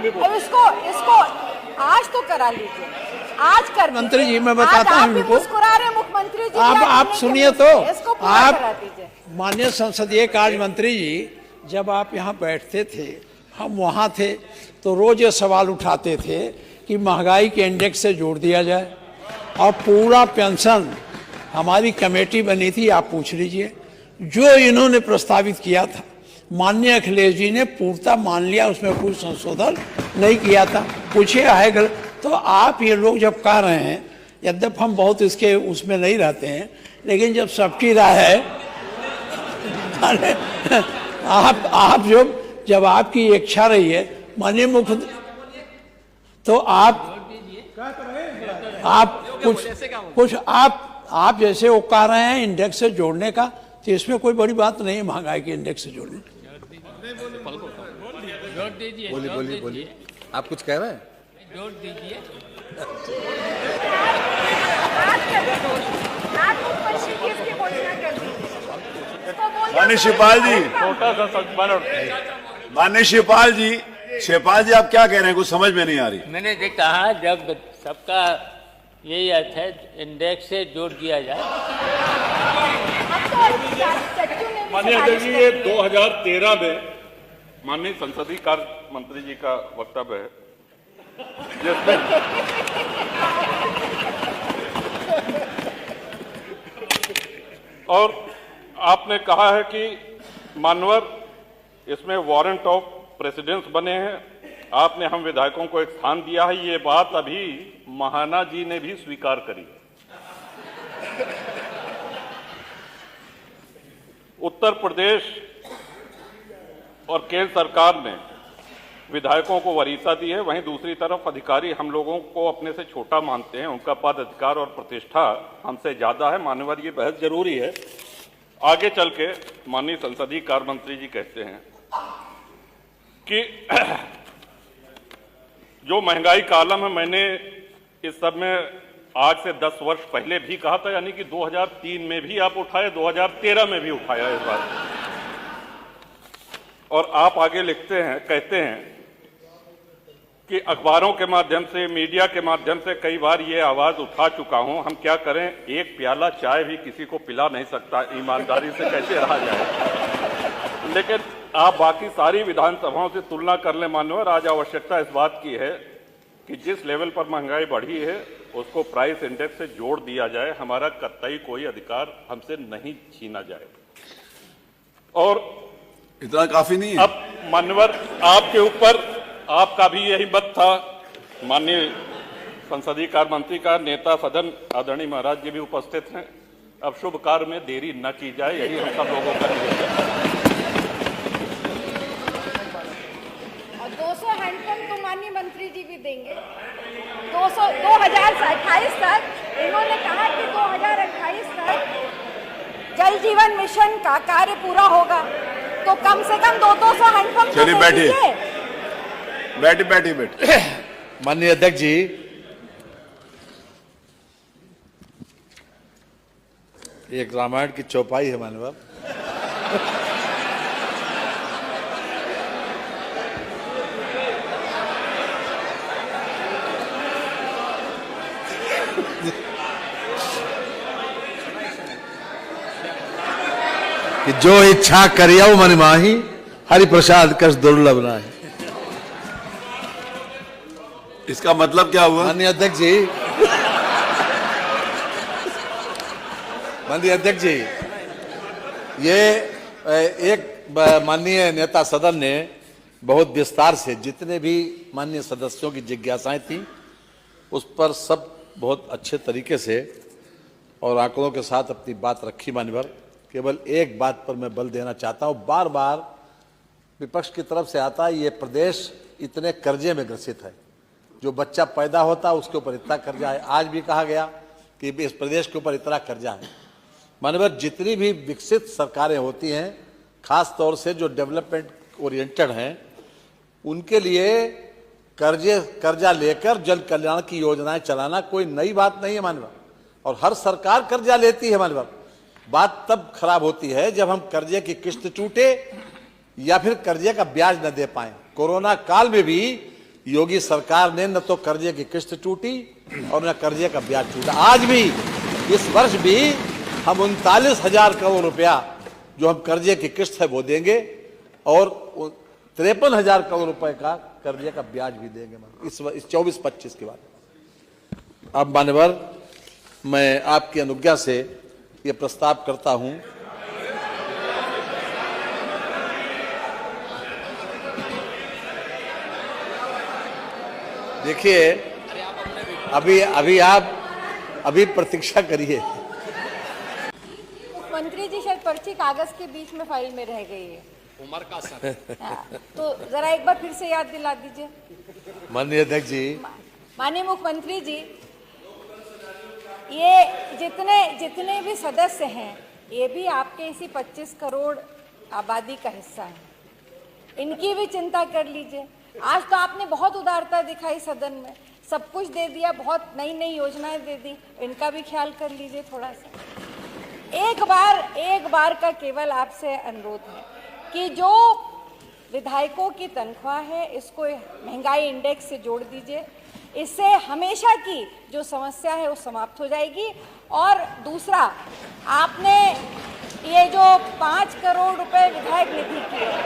अब इसको आज तो करा लीजिए, आज कर मंत्री जी मैं बताता हूँ इनको। मुस्कुरा रहे मुख्यमंत्री जी, आप सुनिए तो, इसको पूरा आप करा दीजिए। माननीय संसदीय कार्य मंत्री जी, जब आप यहाँ बैठते थे, हम वहाँ थे, तो रोज ये सवाल उठाते थे कि महंगाई के इंडेक्स से जोड़ दिया जाए, और पूरा पेंशन हमारी कमेटी बनी थी, आप पूछ लीजिए, जो इन्होंने प्रस्तावित किया था माननीय अखिलेश जी ने पूर्णतः मान लिया, उसमें कोई संशोधन नहीं किया था। पूछिए है गलत तो आप ये लोग जब कह रहे हैं, यद्यप हम बहुत इसके उसमें नहीं रहते हैं, लेकिन जब सबकी राय है आप जब आपकी इच्छा रही है माननीय मुख्य, तो आप कुछ आप जैसे वो कह रहे हैं इंडेक्स से जोड़ने का, तो इसमें कोई बड़ी बात नहीं है महंगाई के इंडेक्स से जोड़ने। बोलिए आप कुछ कह रहे हैं? जोड़ दीजिए। माननीय शिवपाल जी, माननीय शिवपाल जी, आप क्या कह रहे हैं? कुछ समझ में नहीं आ रही। मैंने जो कहा, जब सबका यही अर्थ है इंडेक्स से जोड़ दिया जाए। माननीय अध्यक्ष जी, ये 2013 में माननीय संसदीय कार्य मंत्री जी का वक्तव्य है, जिसमें और आपने कहा है कि मानवर इसमें वारंट ऑफ प्रेसिडेंस बने हैं। आपने हम विधायकों को एक स्थान दिया है, ये बात अभी महाना जी ने भी स्वीकार करी। उत्तर प्रदेश और केंद्र सरकार ने विधायकों को वरीयता दी है, वहीं दूसरी तरफ अधिकारी हम लोगों को अपने से छोटा मानते हैं, उनका पद अधिकार और प्रतिष्ठा हमसे ज्यादा है। मान्यवर, ये बहस जरूरी है। आगे चल के माननीय संसदीय कार्य मंत्री जी कहते हैं कि जो महंगाई का आलम है, मैंने इस सब में आज से 10 वर्ष पहले भी कहा था, यानी कि 2003 में भी आप उठाए, 2013 में भी उठाया इस बार। और आप आगे लिखते हैं, कहते हैं कि अखबारों के माध्यम से, मीडिया के माध्यम से कई बार ये आवाज उठा चुका हूं, हम क्या करें, एक प्याला चाय भी किसी को पिला नहीं सकता, ईमानदारी से कैसे रहा जाए। लेकिन आप बाकी सारी विधानसभाओं से तुलना कर लें मान्यवर, आज आवश्यकता इस बात की है कि जिस लेवल पर महंगाई बढ़ी है उसको प्राइस इंडेक्स से जोड़ दिया जाए, हमारा कतई कोई अधिकार हमसे नहीं छीना जाए। और इतना काफी नहीं है। अब मान्यवर, आपके ऊपर आपका भी यही मत था, माननीय संसदीय कार्य मंत्री का नेता सदन आदरणीय महाराज जी भी उपस्थित हैं। अब शुभ कार्य में देरी न की जाए, यही हम सब लोगों का निवेदन है। 200 हैंडपंप तो माननीय मंत्री जी भी देंगे। 2028 तक इन्होंने कहा कि 2028 तक जल जीवन मिशन का कार्य पूरा होगा, तो कम से कम 200 हैंडपंप। चलिए बैठिए। माननीय अध्यक्ष जी, एक रामायण की चौपाई है मानवर। कि जो इच्छा करियो मन माही, हरि प्रसाद कस दुर्लभ नाही। इसका मतलब क्या हुआ? माननीय अध्यक्ष जी, माननीय अध्यक्ष जी, ये एक माननीय नेता सदन ने बहुत विस्तार से जितने भी माननीय सदस्यों की जिज्ञासाएं थी उस पर सब बहुत अच्छे तरीके से और आंकड़ों के साथ अपनी बात रखी। मान्यवर, केवल एक बात पर मैं बल देना चाहता हूं, बार बार विपक्ष की तरफ से आता है ये प्रदेश इतने कर्जे में ग्रसित है, जो बच्चा पैदा होता है उसके ऊपर इतना कर्जा है। आज भी कहा गया कि इस प्रदेश के ऊपर इतना कर्जा है। माननीय, जितनी भी विकसित सरकारें होती हैं, खास तौर से जो डेवलपमेंट ओरिएंटेड हैं, उनके लिए कर्जा लेकर जन कल्याण की योजनाएं चलाना कोई नई बात नहीं है माननीय। और हर सरकार कर्जा लेती है माननीय। बात तब खराब होती है जब हम कर्जे की किस्त टूटे या फिर कर्जे का ब्याज न दे पाए। कोरोना काल में भी योगी सरकार ने न तो कर्जे की किस्त टूटी और न कर्जे का ब्याज टूटा। आज भी, इस वर्ष भी हम 39,000 करोड़ रुपया जो हम कर्जे की किस्त है वो देंगे और 53,000 करोड़ रुपए का कर्जे का ब्याज भी देंगे इस 24-25 के बाद। अब मान्यवर, मैं आपकी अनुज्ञा से ये प्रस्ताव करता हूं देखिए, अभी प्रतीक्षा करिए। मुख्यमंत्री जी, शायद पर्ची कागज के बीच में फाइल में रह गई है। उमर का सर तो जरा एक बार फिर से याद दिला दीजिए। माननीय अध्यक्ष जी, माननीय मुख्यमंत्री जी, ये जितने भी सदस्य हैं, ये भी आपके इसी 25 करोड़ आबादी का हिस्सा है। इनकी भी चिंता कर लीजिए। आज तो आपने बहुत उदारता दिखाई सदन में, सब कुछ दे दिया, बहुत नई नई योजनाएं दे दी, इनका भी ख्याल कर लीजिए थोड़ा सा। एक बार का केवल आपसे अनुरोध है कि जो विधायकों की तनख्वाह है इसको महंगाई इंडेक्स से जोड़ दीजिए। इससे हमेशा की जो समस्या है वो समाप्त हो जाएगी। और दूसरा, आपने ये जो 5 करोड़ रुपए विधायक निधि की है